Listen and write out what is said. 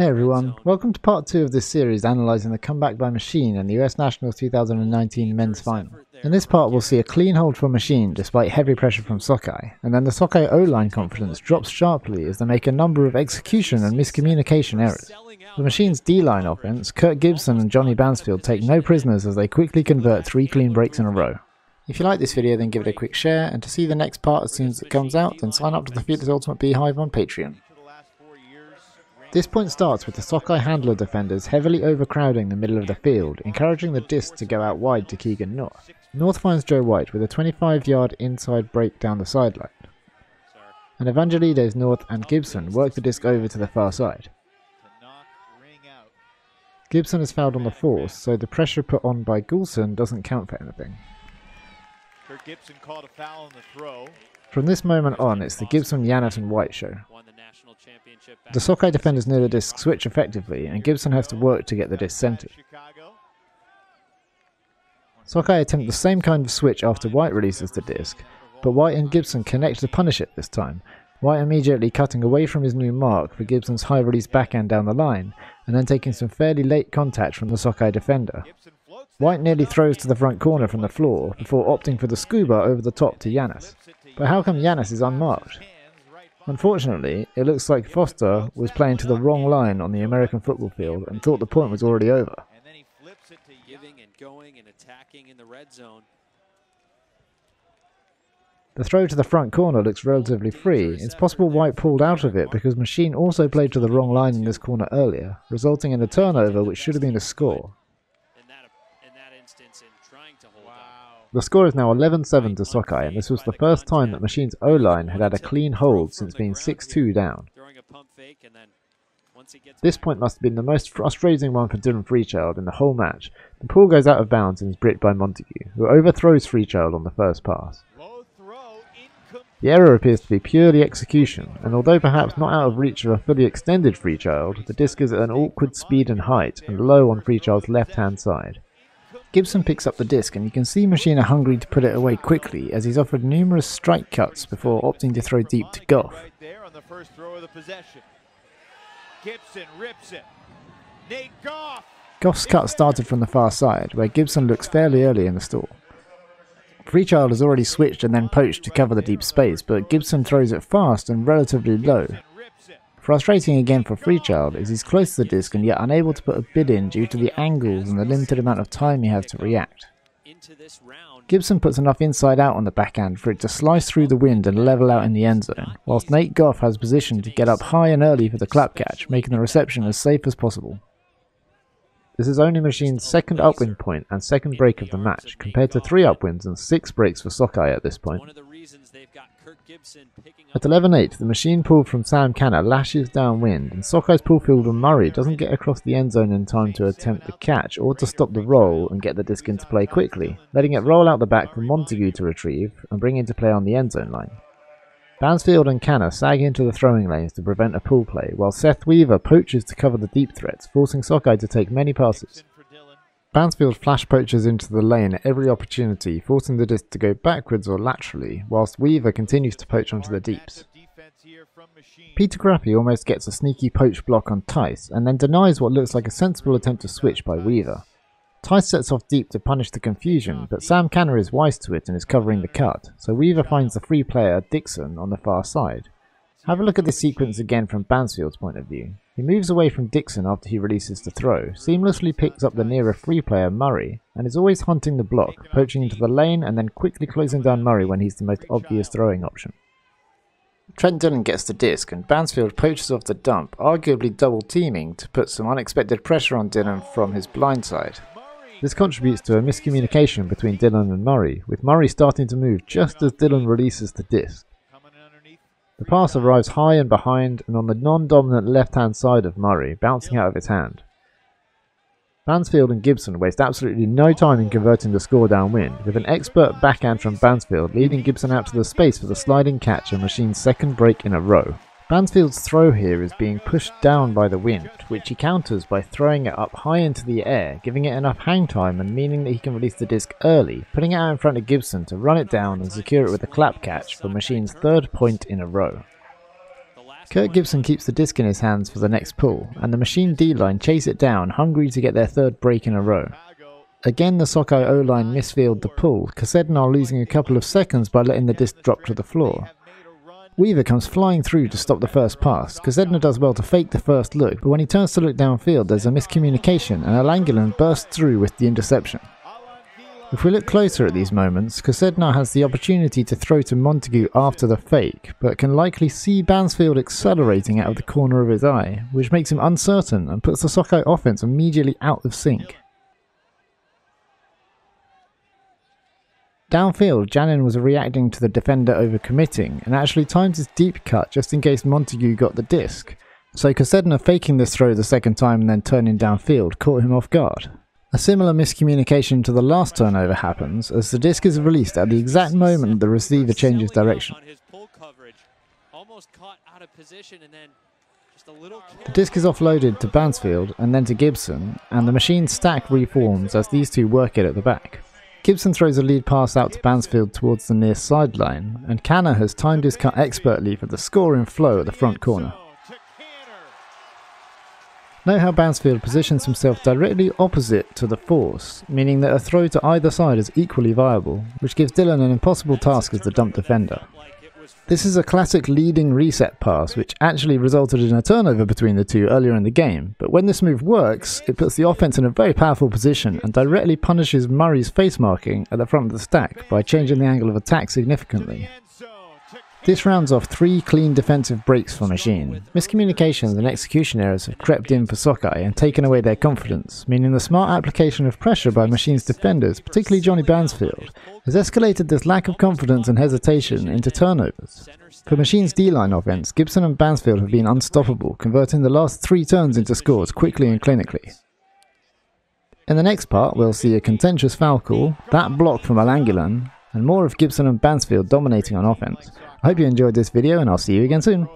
Hey everyone, welcome to part 2 of this series analysing the comeback by Machine in the US Nationals 2019 men's final. In this part we'll see a clean hold for Machine despite heavy pressure from Sockeye, and then the Sockeye O-line confidence drops sharply as they make a number of execution and miscommunication errors. The Machine's D-line offense, Kurt Gibson and Johnny Bansfield take no prisoners as they quickly convert 3 clean breaks in a row. If you like this video then give it a quick share, and to see the next part as soon as it comes out then sign up to the Felix Ultimate Beehive on Patreon. This point starts with the Sockeye handler defenders heavily overcrowding the middle of the field, encouraging the disc to go out wide to Keegan North. North finds Joe White with a 25-yard inside break down the sideline, and Evangelides, North and Gibson work the disc over to the far side. Gibson is fouled on the force, so the pressure put on by Goulson doesn't count for anything. Gibson called a foul on the throw. From this moment on, it's the Gibson, Yanis and White show. The Sockeye defenders near the disc switch effectively, and Gibson has to work to get the disc centered. Sockeye attempt the same kind of switch after White releases the disc, but White and Gibson connect to punish it this time, White immediately cutting away from his new mark for Gibson's high release backhand down the line, and then taking some fairly late contact from the Sockeye defender. White nearly throws to the front corner from the floor, before opting for the scuba over the top to Yanis. But how come Yanis is unmarked? Unfortunately, it looks like Foster was playing to the wrong line on the American football field and thought the point was already over. And then he flips it to giving and going and attacking in the red zone. The throw to the front corner looks relatively free. It's possible White pulled out of it because Machine also played to the wrong line in this corner earlier, resulting in a turnover which should have been a score. The score is now 11-7 to Sockeye, and this was the first time that Machine's O-line had had a clean hold since being 6-2 down. This point must have been the most frustrating one for Dylan Freechild in the whole match. The ball goes out of bounds and is bricked by Montague, who overthrows Freechild on the first pass. The error appears to be purely execution, and although perhaps not out of reach of a fully extended Freechild, the disc is at an awkward speed and height, and low on Freechild's left-hand side. Gibson picks up the disc, and you can see Machine are hungry to put it away quickly, as he's offered numerous strike cuts before opting to throw deep to Goff. Goff's cut started from the far side, where Gibson looks fairly early in the stall. Freechild has already switched and then poached to cover the deep space, but Gibson throws it fast and relatively low. Frustrating again for Freechild is he's close to the disc and yet unable to put a bid in due to the angles and the limited amount of time he has to react. Gibson puts enough inside out on the backhand for it to slice through the wind and level out in the end zone, whilst Nate Goff has position to get up high and early for the clap catch, making the reception as safe as possible. This is only Machine's second upwind point and second break of the match, compared to 3 upwinds and 6 breaks for Sockeye at this point. At 11-8, the Machine pull from Sam Canner lashes downwind, and Sockeye's pull fielder Murray doesn't get across the end zone in time to attempt the catch or to stop the roll and get the disc into play quickly, letting it roll out the back for Montague to retrieve and bring into play on the end zone line. Bansfield and Canner sag into the throwing lanes to prevent a pull play, while Seth Weaver poaches to cover the deep threats, forcing Sockeye to take many passes. Bansfield flash poaches into the lane at every opportunity, forcing the disc to go backwards or laterally, whilst Weaver continues to poach onto the deeps. Peter Grappi almost gets a sneaky poach block on Tice, and then denies what looks like a sensible attempt to switch by Weaver. Tice sets off deep to punish the confusion, but Sam Canner is wise to it and is covering the cut, so Weaver finds the free player, Dixon, on the far side. Have a look at this sequence again from Bansfield's point of view. He moves away from Dixon after he releases the throw, seamlessly picks up the nearer free player Murray, and is always hunting the block, poaching into the lane and then quickly closing down Murray when he's the most obvious throwing option. Trent Dillon gets the disc and Bansfield poaches off the dump, arguably double teaming to put some unexpected pressure on Dillon from his blind side. This contributes to a miscommunication between Dillon and Murray, with Murray starting to move just as Dillon releases the disc. The pass arrives high and behind and on the non-dominant left-hand side of Murray, bouncing out of his hand. Bansfield and Gibson waste absolutely no time in converting the score downwind, with an expert backhand from Bansfield leading Gibson out to the space for the sliding catch and Machine's second break in a row. Bansfield's throw here is being pushed down by the wind, which he counters by throwing it up high into the air, giving it enough hang time and meaning that he can release the disc early, putting it out in front of Gibson to run it down and secure it with a clap catch for Machine's third point in a row. Kurt Gibson keeps the disc in his hands for the next pull, and the Machine D-line chase it down, hungry to get their third break in a row. Again, the Sockeye O-line misfield the pull, Kosednar losing a couple of seconds by letting the disc drop to the floor. Weaver comes flying through to stop the first pass. Kosednar does well to fake the first look, but when he turns to look downfield there's a miscommunication and Alangulan bursts through with the interception. If we look closer at these moments, Kosednar has the opportunity to throw to Montague after the fake, but can likely see Bansfield accelerating out of the corner of his eye, which makes him uncertain and puts the Sockeye offense immediately out of sync. Downfield, Janin was reacting to the defender overcommitting and actually timed his deep cut just in case Montague got the disc, so Kosednar faking this throw the second time and then turning downfield caught him off guard. A similar miscommunication to the last turnover happens as the disc is released at the exact moment the receiver changes direction. The disc is offloaded to Bansfield and then to Gibson, and the Machine stack reforms as these two work it at the back. Gibson throws a lead pass out to Bansfield towards the near sideline, and Canner has timed his cut expertly for the scoring flow at the front corner. Note how Bansfield positions himself directly opposite to the force, meaning that a throw to either side is equally viable, which gives Dillon an impossible task as the dump defender. This is a classic leading reset pass which actually resulted in a turnover between the two earlier in the game, but when this move works, it puts the offense in a very powerful position and directly punishes Murray's face marking at the front of the stack by changing the angle of attack significantly. This rounds off 3 clean defensive breaks for Machine. Miscommunications and execution errors have crept in for Sockeye and taken away their confidence, meaning the smart application of pressure by Machine's defenders, particularly Johnny Bansfield, has escalated this lack of confidence and hesitation into turnovers. For Machine's D-line offense, Gibson and Bansfield have been unstoppable, converting the last 3 turns into scores quickly and clinically. In the next part, we'll see a contentious foul call, that block from Alangulan, and more of Gibson and Bansfield dominating on offense. I hope you enjoyed this video and I'll see you again soon.